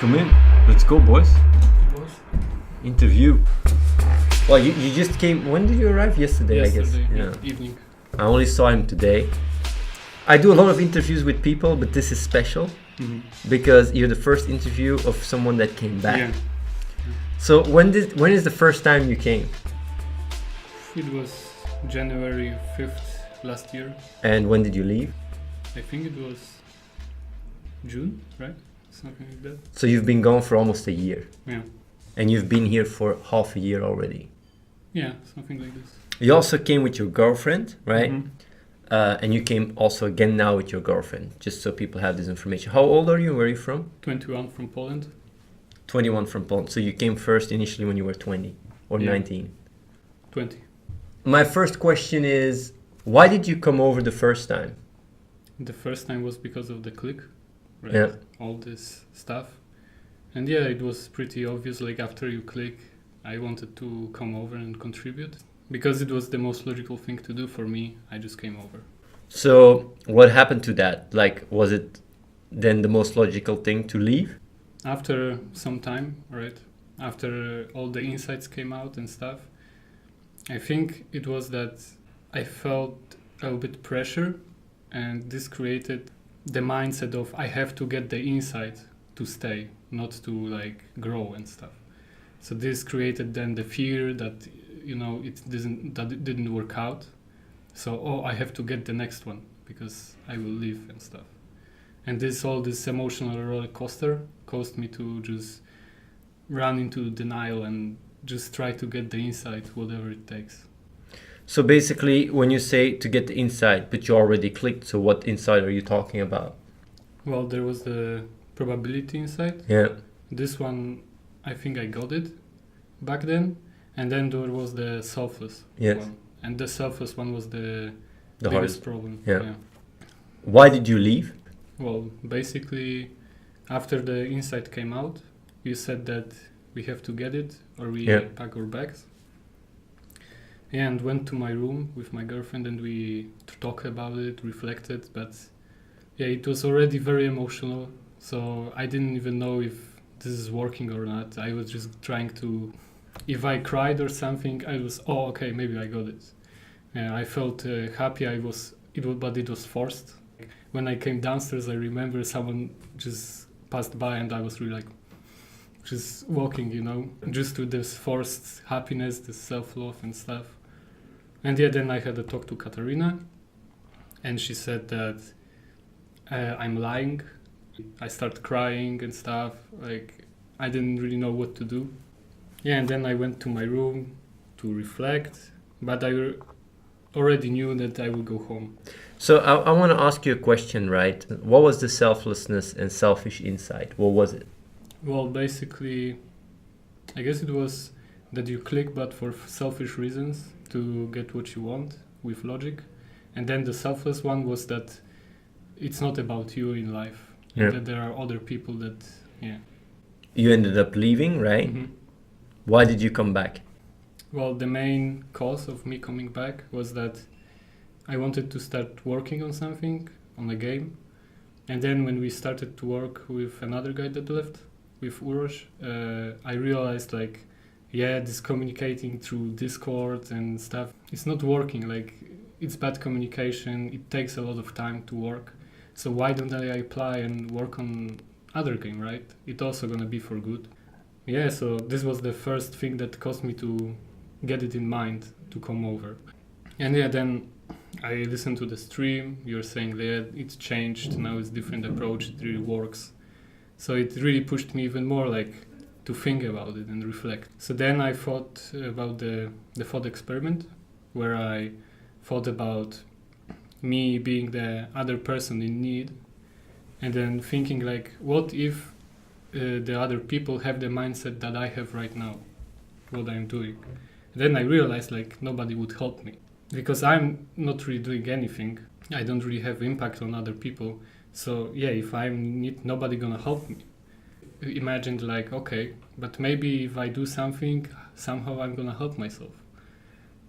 Come in. Let's go, boys. Boys. Interview. Well, you just came. When did you arrive? Yesterday, I guess. Yeah. Evening. I only saw him today. I do a lot of interviews with people, but this is special because you're the first interview of someone that came back. Yeah. So when is the first time you came? It was January 5th last year. And when did you leave? I think it was June, right? Something like that. So you've been gone for almost a year. Yeah. And you've been here for half a year already. Yeah, something like this. You also came with your girlfriend, right? Mhm. And you came also again now with your girlfriend, just so people have this information. How old are you? Where are you from? 21 from Poland. 21 from Poland. So you came first initially when you were 20 or Yeah. 19. 20. My first question is, why did you come over the first time? The first time was because of the click, right? Yeah. All this stuff. And yeah, it was pretty obvious, like after you click, I wanted to come over and contribute. Because it was the most logical thing to do for me, I just came over. So what happened to that? Like, was it then the most logical thing to leave? After some time, right? After all the insights came out and stuff, I think it was that I felt a little bit pressure, and this created the mindset of I have to get the insight to stay, not to like grow and stuff. So this created then the fear that it didn't work out. So I have to get the next one because I will leave and stuff. And this emotional roller coaster caused me to just run into denial and just try to get the insight, whatever it takes. So basically, when you say to get the insight, but you already clicked, so what insight are you talking about? Well, there was the probability insight. Yeah. This one, I think I got it back then. And then there was the selfless one. And the selfless one was the biggest hardest problem. Yeah. Why did you leave? Well, basically, after the insight came out, you said that we have to get it or we pack our bags. Yeah, and went to my room with my girlfriend and we talked about it, reflected. But yeah, it was already very emotional. So I didn't even know if this is working or not. I was just trying to... If I cried or something, I was, okay, maybe I got it. I felt happy. But it was forced. When I came downstairs, I remember someone just passed by and I was really like, just walking, just to this forced happiness, this self-love and stuff. And yeah, then I had a talk to Katarina and she said that I'm lying. I started crying and stuff. Like, I didn't really know what to do. Yeah, and then I went to my room to reflect, but I already knew that I would go home. So I want to ask you a question, right? What was the selflessness and selfish insight? What was it? Well, basically, I guess it was that you click but for selfish reasons to get what you want with logic. And then the selfless one was that it's not about you in life. Yeah. That there are other people that, You ended up leaving, right? Mm-hmm. Why did you come back? Well, the main cause of me coming back was that I wanted to start working on something, on a game. And then when we started to work with another guy that left, with Urosh, I realized this communicating through Discord and stuff, it's not working. Like, it's bad communication. It takes a lot of time to work. So why don't I apply and work on other game, right? It's also gonna be for good. Yeah, so this was the first thing that caused me to get it in mind to come over. And yeah, then I listened to the stream. You're saying that it's changed, now it's different approach, it really works. So it really pushed me even more to think about it and reflect. So then I thought about the thought experiment, where I thought about me being the other person in need, and then thinking what if the other people have the mindset that I have right now, what I'm doing. Then I realized nobody would help me because I'm not really doing anything. I don't really have impact on other people. So yeah, if I'm in need, nobody gonna help me. Imagined okay, but maybe if I do something, somehow I'm gonna help myself.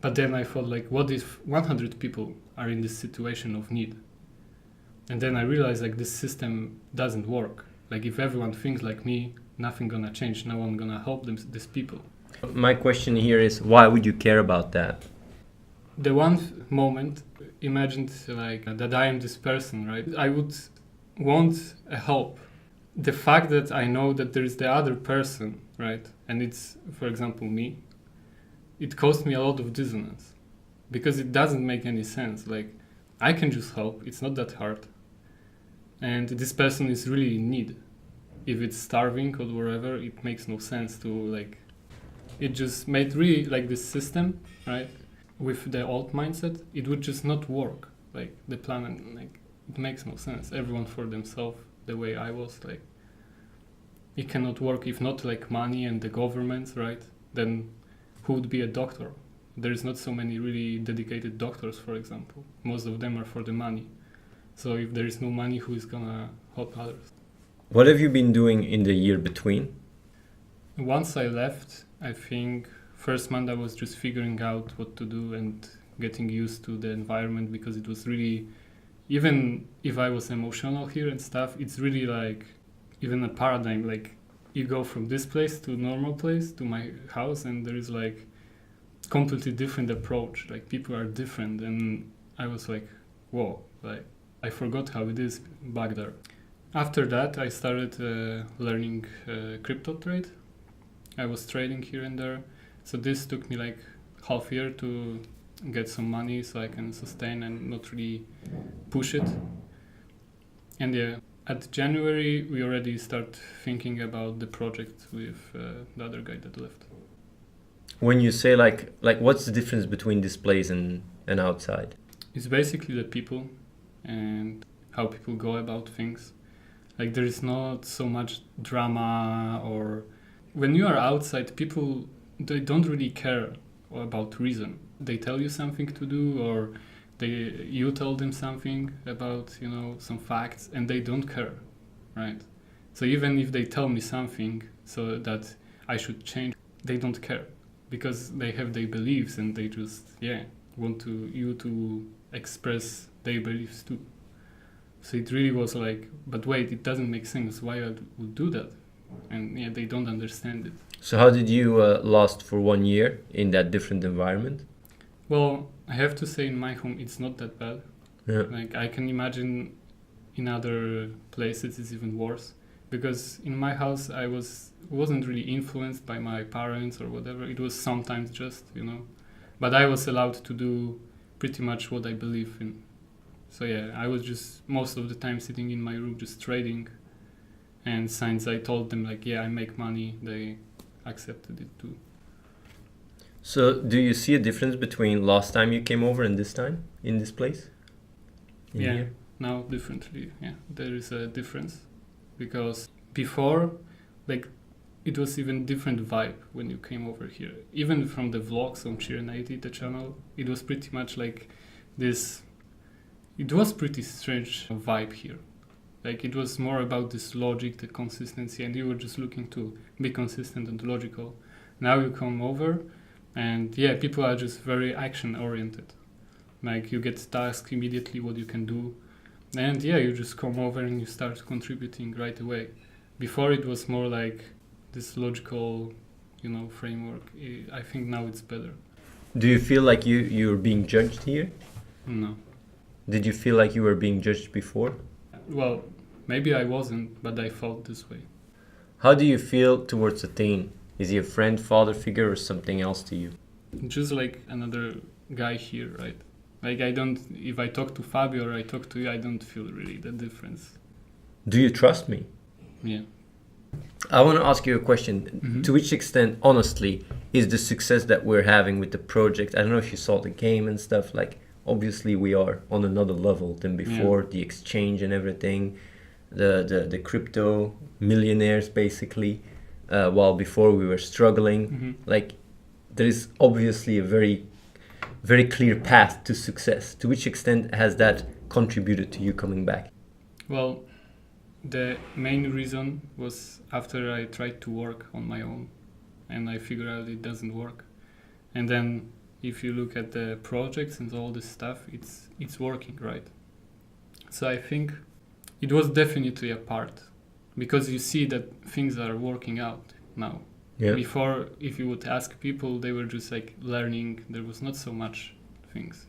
But then I thought what if 100 people are in this situation of need? And then I realized this system doesn't work. If everyone thinks like me, nothing gonna change. No one gonna help these people. My question here is, why would you care about that? The one moment, imagined like that I am this person, right? I would want a help. The fact that I know that there is the other person, right? And it's, for example, me. It caused me a lot of dissonance because it doesn't make any sense. Like, I can just help. It's not that hard. And this person is really in need. If it's starving or whatever, it makes no sense to like. It just made really like this system, right? With the old mindset, it would just not work. Like the planet, like it makes no sense. Everyone for themselves, the way I was, like it cannot work if not like money and the governments, right? Then who would be a doctor? There's not so many really dedicated doctors, for example. Most of them are for the money. So if there is no money, who is gonna help others? What have you been doing in the year between? Once I left, I think first month I was just figuring out what to do and getting used to the environment, because it was really, even if I was emotional here and stuff, it's really like even a paradigm. Like you go from this place to normal place to my house, and there is like completely different approach. Like people are different, and I was like, whoa, like I forgot how it is back there. After that, I started learning crypto trade. I was trading here and there. So this took me like half year to get some money so I can sustain and not really push it. And yeah, at January, we already start thinking about the project with the other guy that left. When you say like what's the difference between this place and outside? It's basically the people and how people go about things. Like there is not so much drama, or when you are outside, people, they don't really care about reason. They tell you something to do, or you tell them something about, you know, some facts, and they don't care, right? So even if they tell me something so that I should change, they don't care, because they have their beliefs and they just want you to express their beliefs too. So it really was like, but wait, it doesn't make sense why I would do that, and they don't understand it. So how did you last for 1 year in that different environment? Well, I have to say in my home it's not that bad. Yeah. Like I can imagine in other places it's even worse, because in my house I wasn't really influenced by my parents or whatever. It was sometimes just, you know, but I was allowed to do pretty much what I believe in. So yeah, I was just most of the time sitting in my room just trading, and since I told them like, yeah, I make money, they accepted it too. So do you see a difference between last time you came over and this time in this place? Yeah, now differently. Yeah, there is a difference, because before, like, it was even different vibe when you came over here. Even from the vlogs on Cheer90, the channel, it was pretty much like this. It was pretty strange vibe here. Like it was more about this logic, the consistency, and you were just looking to be consistent and logical. Now you come over, and yeah, people are just very action oriented. Like you get tasked immediately what you can do, and yeah, you just come over and you start contributing right away. Before it was more like this logical, you know, framework. I think now it's better. Do you feel like you're being judged here? No. Did you feel like you were being judged before? Well, maybe I wasn't, but I felt this way. How do you feel towards Athene? Is he a friend, father figure, or something else to you? Just like another guy here, right? Like if I talk to Fabio or I talk to you, I don't feel really the difference. Do you trust me? Yeah. I want to ask you a question. Mm-hmm. To which extent, honestly, is the success that we're having with the project, I don't know if you saw the game and stuff, like, obviously we are on another level than before, the exchange and everything, the crypto millionaires basically, while before we were struggling. Mm-hmm. Like there is obviously a very, very clear path to success. To which extent has that contributed to you coming back? Well, the main reason was after I tried to work on my own and I figured out it doesn't work. And then if you look at the projects and all this stuff, it's working, right? So I think it was definitely a part because you see that things are working out now. Yeah. Before, if you would ask people, they were just like learning. There was not so much things.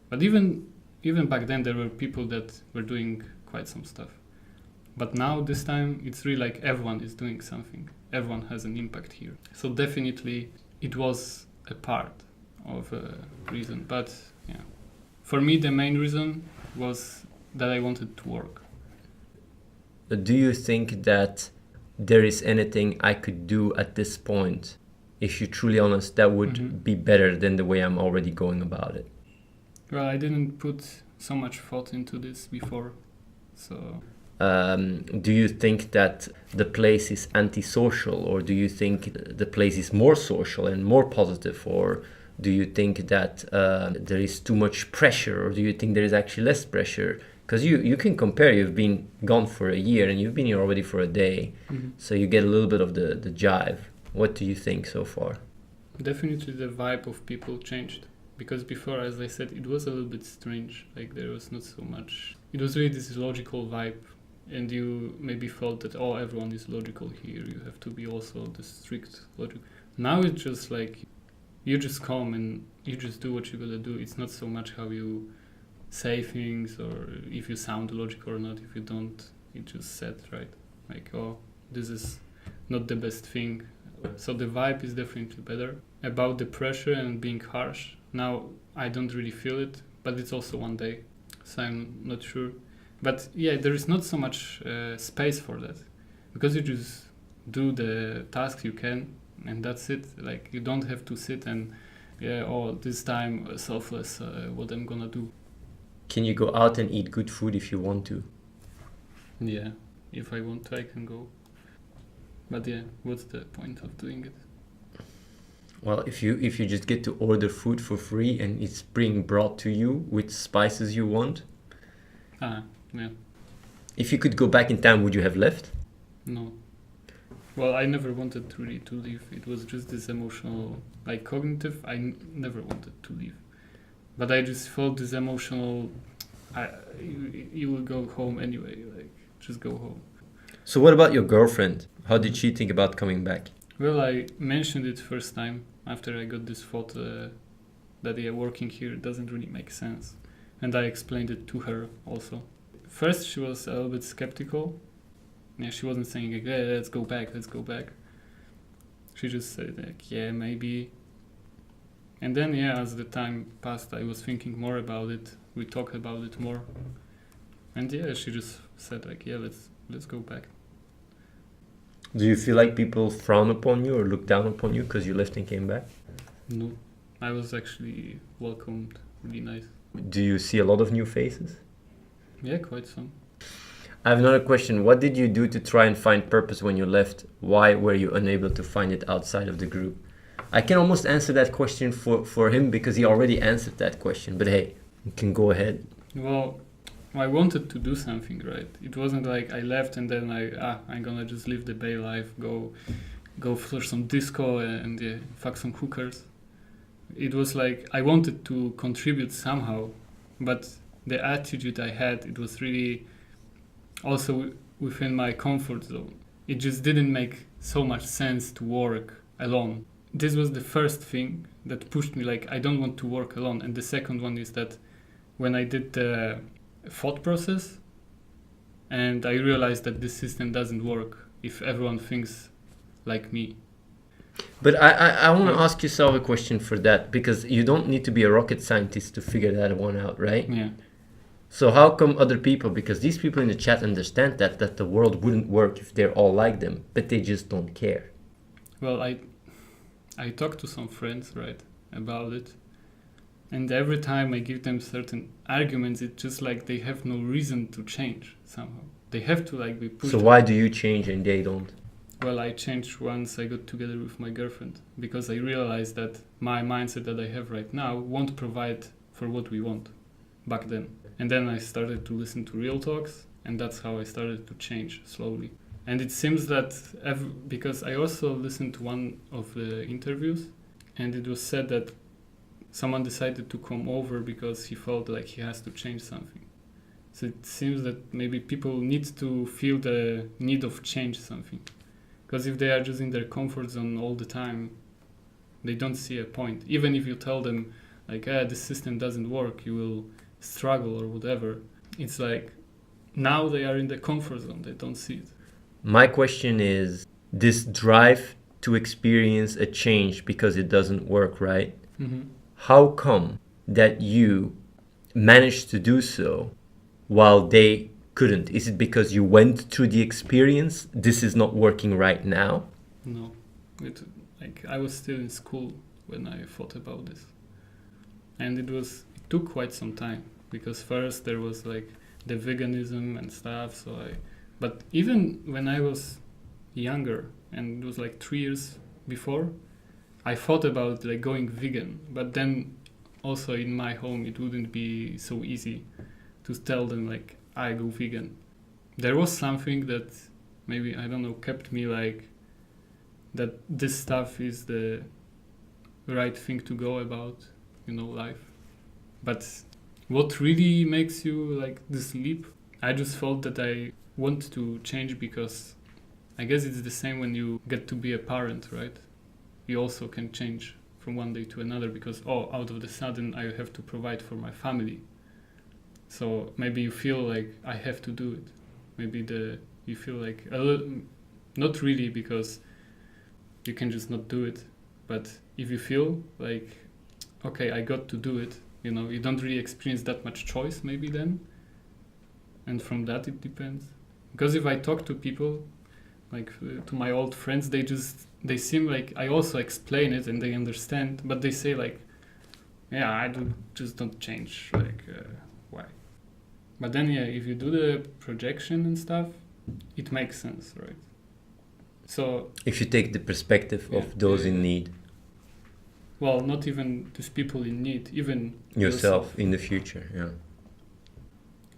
But even back then, there were people that were doing quite some stuff. But now, this time, it's really like everyone is doing something. Everyone has an impact here. So definitely, it was a part of a reason. But yeah, for me, the main reason was that I wanted to work. Do you think that there is anything I could do at this point, if you're truly honest, that would be better than the way I'm already going about it? Well, I didn't put so much thought into this before, so... Do you think that the place is antisocial, or do you think the place is more social and more positive, or do you think that there is too much pressure, or do you think there is actually less pressure? Because you can compare, you've been gone for a year and you've been here already for a day, so you get a little bit of the jive. What do you think so far? Definitely the vibe of people changed, because before, as I said, it was a little bit strange, like there was not so much, it was really this logical vibe, and you maybe felt that, oh, everyone is logical here, you have to be also the strict logic. Now it's just like, you just come and you just do what you gotta do. It's not so much how you say things, or if you sound logical or not. If you don't, you just said, right? Like, oh, this is not the best thing. So the vibe is definitely better. About the pressure and being harsh, now I don't really feel it, but it's also one day, so I'm not sure. But yeah, there is not so much space for that, because you just do the tasks you can, and that's it. Like, you don't have to sit and, yeah, oh, this time selfless, what I'm gonna do. Can you go out and eat good food if you want to? Yeah, if I want to, I can go. But yeah, what's the point of doing it? Well, if you just get to order food for free and it's being brought to you with spices you want. Yeah. If you could go back in time, would you have left? No. Well, I never wanted really to leave. It was just this emotional, like cognitive, never wanted to leave. But I just felt this emotional, you will go home anyway, like, just go home. So what about your girlfriend? How did she think about coming back? Well, I mentioned it first time after I got this thought that yeah, working here doesn't really make sense. And I explained it to her also. First, she was a little bit skeptical. Yeah, she wasn't saying like, yeah, let's go back. She just said like, yeah, maybe. And then, yeah, as the time passed, I was thinking more about it. We talked about it more. And yeah, she just said like, yeah, let's go back. Do you feel like people frown upon you or look down upon you because you left and came back? No, I was actually welcomed really nice. Do you see a lot of new faces? Yeah, quite some. I have another question. What did you do to try and find purpose when you left? Why were you unable to find it outside of the group? I can almost answer that question for him because he already answered that question. But hey, you can go ahead. Well, I wanted to do something, right? It wasn't like I left and then I'm gonna just live the Bay life, go for some disco and fuck some hookers. It was like I wanted to contribute somehow, but the attitude I had, it was really also within my comfort zone. It just didn't make so much sense to work alone. This was the first thing that pushed me, like, I don't want to work alone. And the second one is that when I did the thought process and I realized that this system doesn't work if everyone thinks like me. But I want to ask yourself a question for that, because you don't need to be a rocket scientist to figure that one out, right? Yeah. So how come other people, because these people in the chat understand that the world wouldn't work if they're all like them, but they just don't care? Well, I talked to some friends, right, about it. And every time I give them certain arguments, it's just like they have no reason to change somehow. They have to like be pushed. So why do you change and they don't? Well, I changed once I got together with my girlfriend, because I realized that my mindset that I have right now won't provide for what we want back then. And then I started to listen to real talks, and that's how I started to change slowly. And it seems that because I also listened to one of the interviews, and it was said that someone decided to come over because he felt like he has to change something. So it seems that maybe people need to feel the need of change something. Because if they are just in their comfort zone all the time, they don't see a point. Even if you tell them, like, this system doesn't work, you will struggle or whatever. It's like, now they are in the comfort zone, they don't see it. My question is, this drive to experience a change because it doesn't work, right? Mm-hmm. How come that you managed to do so while they couldn't? Is it because you went through the experience? This is not working right now? No. I was still in school when I thought about this. And it took quite some time, because first there was like the veganism and stuff. But even when I was younger, and it was like 3 years before, I thought about like going vegan. But then also in my home, it wouldn't be so easy to tell them like I go vegan. There was something that maybe, I don't know, kept me like that this stuff is the right thing to go about, life. But what really makes you like this leap? I just felt that I want to change, because I guess it's the same when you get to be a parent, right? You also can change from one day to another, because out of the sudden I have to provide for my family. So maybe you feel like I have to do it. Maybe you feel like not really, because you can just not do it. But if you feel like, okay, I got to do it, you don't really experience that much choice maybe then. And from that it depends. Because if I talk to people, like to my old friends, they seem like I also explain it and they understand, but they say like, yeah, I just don't change, like why? But then if you do the projection and stuff, it makes sense, right? So if you take the perspective of those in need, well, not even these people in need, even yourself in the future, yeah.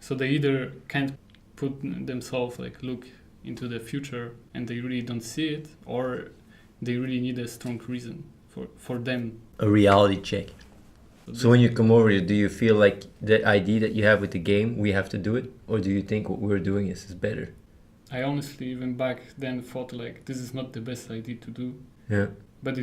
So they either can't put themselves like look into the future and they really don't see it, or they really need a strong reason for them. A reality check. So when you come over here, do you feel like the idea that you have with the game, we have to do it? Or do you think what we're doing is better? I honestly, even back then, thought like this is not the best idea to do. Yeah. But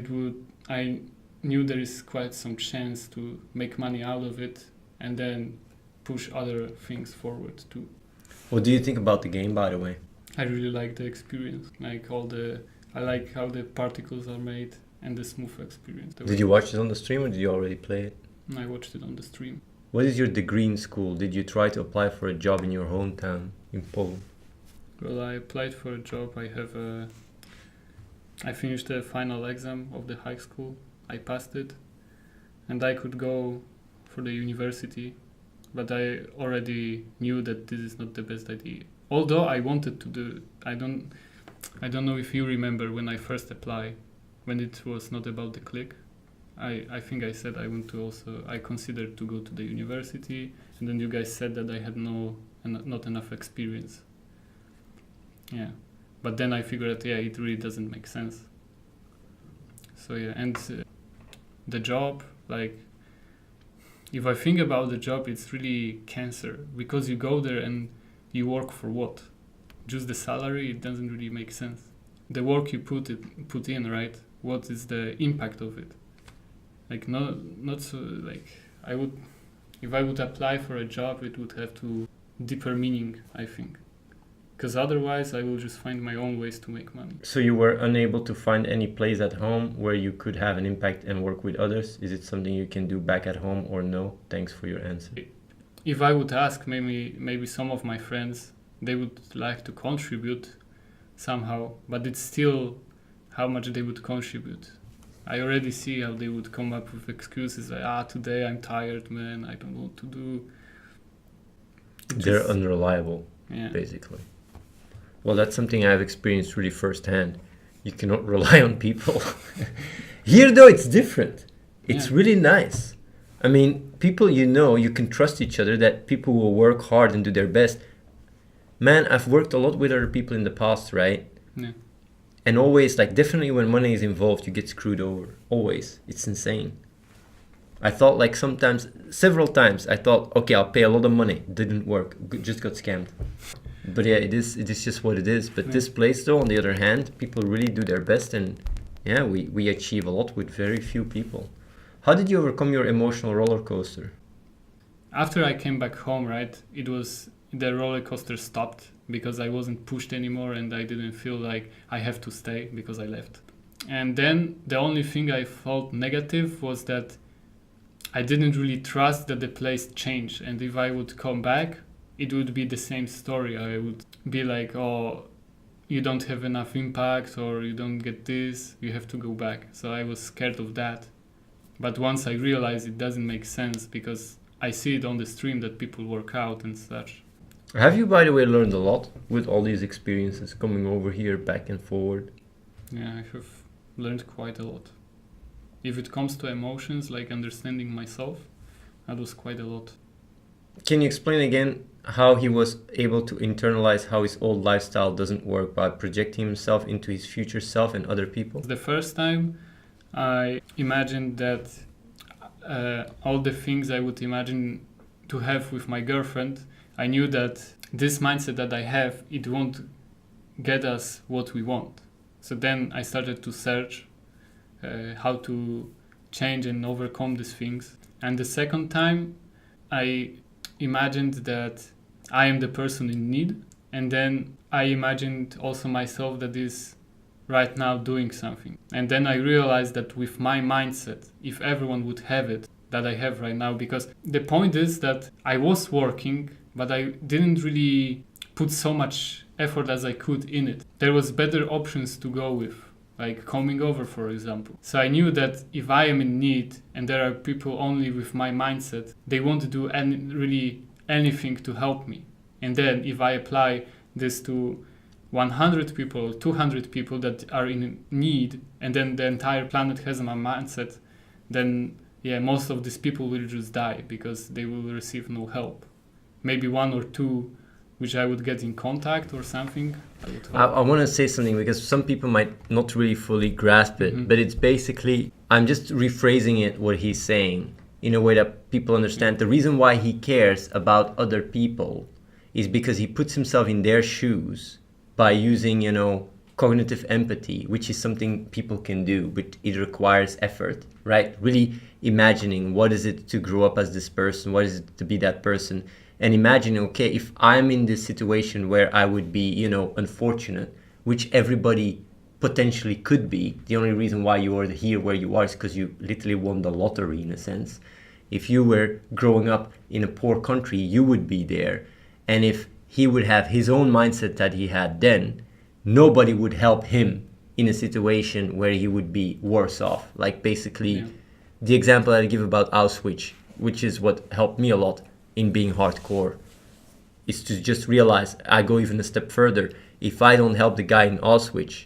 I knew there is quite some chance to make money out of it and then push other things forward too. What do you think about the game, by the way? I really like the experience. I like how the particles are made and the smooth experience. Did you watch it on the stream or did you already play it? I watched it on the stream. What is your degree in school? Did you try to apply for a job in your hometown in Poland? Well, I applied for a job. I finished the final exam of the high school. I passed it, and I could go for the university, but I already knew that this is not the best idea. Although I wanted to do it. I don't know if you remember when I first applied, when it was not about the click. I think I said I considered to go to the university, and then you guys said that I had not enough experience. Yeah, but then I figured out, it really doesn't make sense. So and the job, like, if I think about the job, it's really cancer, because you go there and you work for what? Just the salary? It doesn't really make sense. The work you put in, right? What is the impact of it? Like not so like if I would apply for a job, it would have deeper meaning, I think. Because otherwise I will just find my own ways to make money. So you were unable to find any place at home where you could have an impact and work with others? Is it something you can do back at home, or no? Thanks for your answer. If I would ask maybe some of my friends, they would like to contribute somehow, but it's still how much they would contribute. I already see how they would come up with excuses like, today I'm tired, man, I don't know what to do. They're unreliable, basically. Well, that's something I've experienced really firsthand. You cannot rely on people. Here, though, it's different. It's really nice. I mean, people you can trust each other, that people will work hard and do their best. Man, I've worked a lot with other people in the past, right? Yeah. And always, like, definitely when money is involved, you get screwed over. Always. It's insane. I thought like sometimes, several times, I thought, okay, I'll pay a lot of money. Didn't work. Just got scammed. But yeah, it is just what it is. But this place, though, on the other hand, people really do their best, and yeah, we achieve a lot with very few people. How did you overcome your emotional roller coaster? After I came back home, right, the roller coaster stopped because I wasn't pushed anymore and I didn't feel like I have to stay because I left. And then the only thing I felt negative was that I didn't really trust that the place changed, and if I would come back, it would be the same story. I would be like, oh, you don't have enough impact, or you don't get this, you have to go back. So I was scared of that. But once I realized it doesn't make sense because I see it on the stream that people work out and such. Have you, by the way, learned a lot with all these experiences coming over here, back and forward? Yeah, I have learned quite a lot. If it comes to emotions, like understanding myself, that was quite a lot. Can you explain again how he was able to internalize how his old lifestyle doesn't work by projecting himself into his future self and other people? The first time I imagined that all the things I would imagine to have with my girlfriend, I knew that this mindset that I have, it won't get us what we want. So then I started to search how to change and overcome these things. And the second time, I imagined that I am the person in need. And then I imagined also myself that is right now doing something. And then I realized that with my mindset, if everyone would have it that I have right now, because the point is that I was working, but I didn't really put so much effort as I could in it. There was better options to go with, like coming over, for example. So I knew that if I am in need and there are people only with my mindset, they won't do really anything to help me. And then if I apply this to 100 people, 200 people that are in need, and then the entire planet has my mindset, then yeah, most of these people will just die because they will receive no help. Maybe one or two which I would get in contact or something. I want to say something because some people might not really fully grasp it, but it's basically, I'm just rephrasing it, what he's saying, in a way that people understand. The reason why he cares about other people is because he puts himself in their shoes by using, cognitive empathy, which is something people can do, but it requires effort, right? Really imagining what is it to grow up as this person, what is it to be that person, and imagining, okay, if I'm in this situation where I would be, unfortunate, which everybody potentially could be. The only reason why you are here where you are is because you literally won the lottery, in a sense. If you were growing up in a poor country, you would be there. And if he would have his own mindset that he had then, nobody would help him in a situation where he would be worse off. Like basically, the example I give about Auschwitz, which is what helped me a lot in being hardcore, is to just realize, I go even a step further. If I don't help the guy in Auschwitz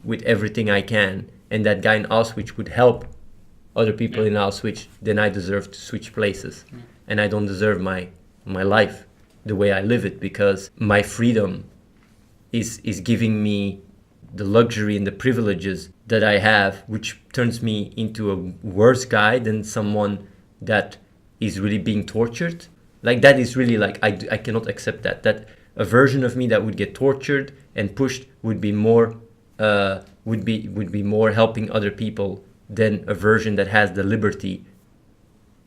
with everything I can, and that guy in Auschwitz would help other people in Auschwitz, then I deserve to switch places. And I don't deserve my life the way I live it, because my freedom is giving me the luxury and the privileges that I have, which turns me into a worse guy than someone that is really being tortured. Like that is really like, I cannot accept that a version of me that would get tortured and pushed would be more would be more helping other people than a version that has the liberty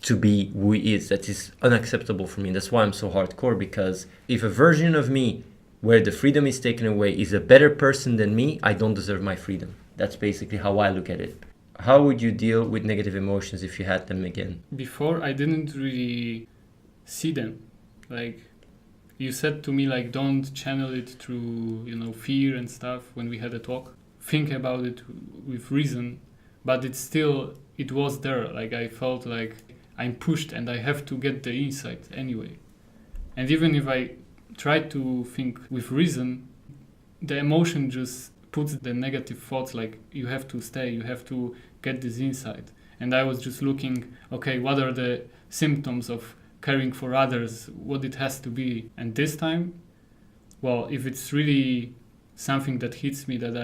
to be who he is. That is unacceptable for me. That's why I'm so hardcore, because if a version of me where the freedom is taken away is a better person than me, I don't deserve my freedom. That's basically how I look at it. How would you deal with negative emotions if you had them again? Before, I didn't really see them. Like, you said to me, like, don't channel it through, fear and stuff when we had a talk. Think about it with reason. But it was there. Like, I felt like I'm pushed and I have to get the insight anyway. And even if I try to think with reason, the emotion just puts the negative thoughts, like you have to stay, you have to get this insight. And I was just looking, okay, what are the symptoms of caring for others, what it has to be. And this time, well, if it's really something that hits me that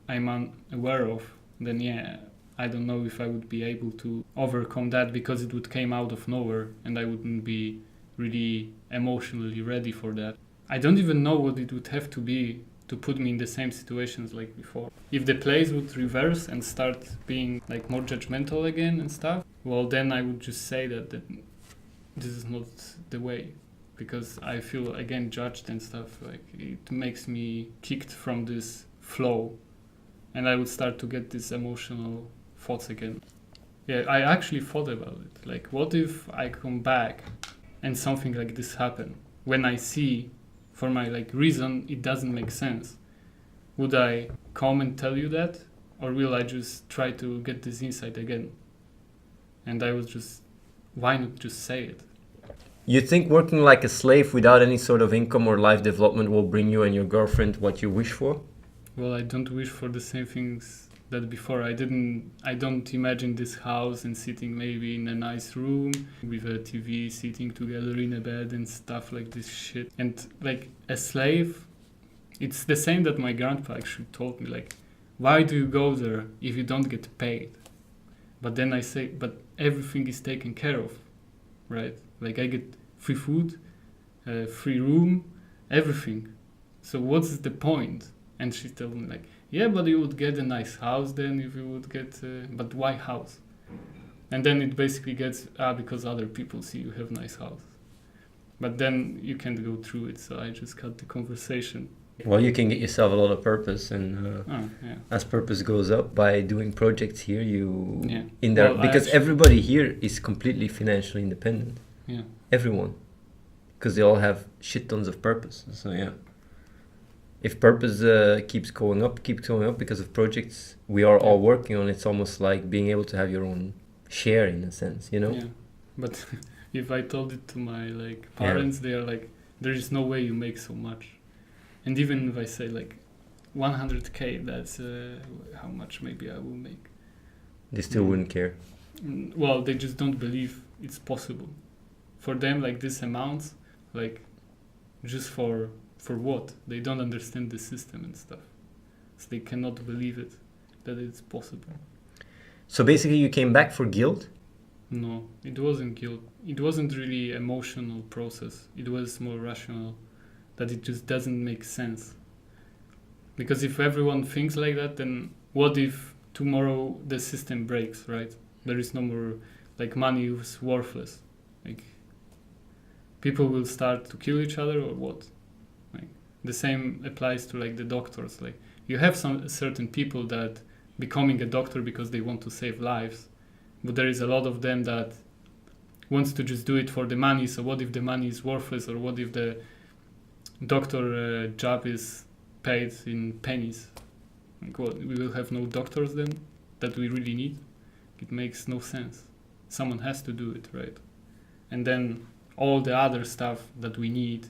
I'm unaware of, then yeah, I don't know if I would be able to overcome that, because it would came out of nowhere and I wouldn't be really emotionally ready for that. I don't even know what it would have to be to put me in the same situations like before. If the plays would reverse and start being like more judgmental again and stuff, well, then I would just say that this is not the way, because I feel again judged and stuff. Like, it makes me kicked from this flow, and I would start to get these emotional thoughts again. Yeah, I actually thought about it. Like, what if I come back and something like this happen? When I see, for my like reason, it doesn't make sense. Would I come and tell you that, or will I just try to get this insight again? And I was just, why not just say it? You think working like a slave without any sort of income or life development will bring you and your girlfriend what you wish for? Well, I don't wish for the same things that before. I don't imagine this house and sitting maybe in a nice room with a TV, sitting together in a bed and stuff like this shit. And like a slave, it's the same that my grandpa actually told me, like, why do you go there if you don't get paid? But then I say, but everything is taken care of, right? Like, I get free food, free room, everything. So what's the point? And she told me, like, yeah, but you would get a nice house then if you would get, but why house? And then it basically gets, because other people see you have nice house. But then you can't go through it, so I just cut the conversation. Well, you can get yourself a lot of purpose, and as purpose goes up by doing projects here, in there, Well, because everybody here is completely financially independent. Yeah. Everyone, because they all have shit tons of purpose. So yeah, if purpose keeps going up because of projects we are all working on, it's almost like being able to have your own share in a sense, you know. Yeah, but if I told it to my like parents, they are like, there is no way you make so much. And even if I say like 100k, that's how much maybe I will make. They still wouldn't care. Well, they just don't believe it's possible. For them, like this amount, like just for what? They don't understand the system and stuff. So they cannot believe it, that it's possible. So basically you came back for guilt? No, it wasn't guilt. It wasn't really emotional process. It was more rational. That it just doesn't make sense. Because if everyone thinks like that, then what if tomorrow the system breaks, right? There is no more, like, money is worthless. Like, people will start to kill each other or what? Like, the same applies to like the doctors. Like, you have some certain people that becoming a doctor because they want to save lives, but there is a lot of them that wants to just do it for the money. So what if the money is worthless, or what if the doctor job is paid in pennies? Like, what, we will have no doctors then that we really need? It makes no sense. Someone has to do it, right? And then all the other stuff that we need,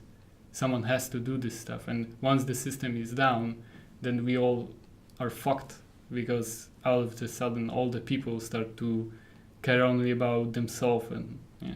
someone has to do this stuff. And once the system is down, then we all are fucked, because all of a sudden all the people start to care only about themselves. And yeah.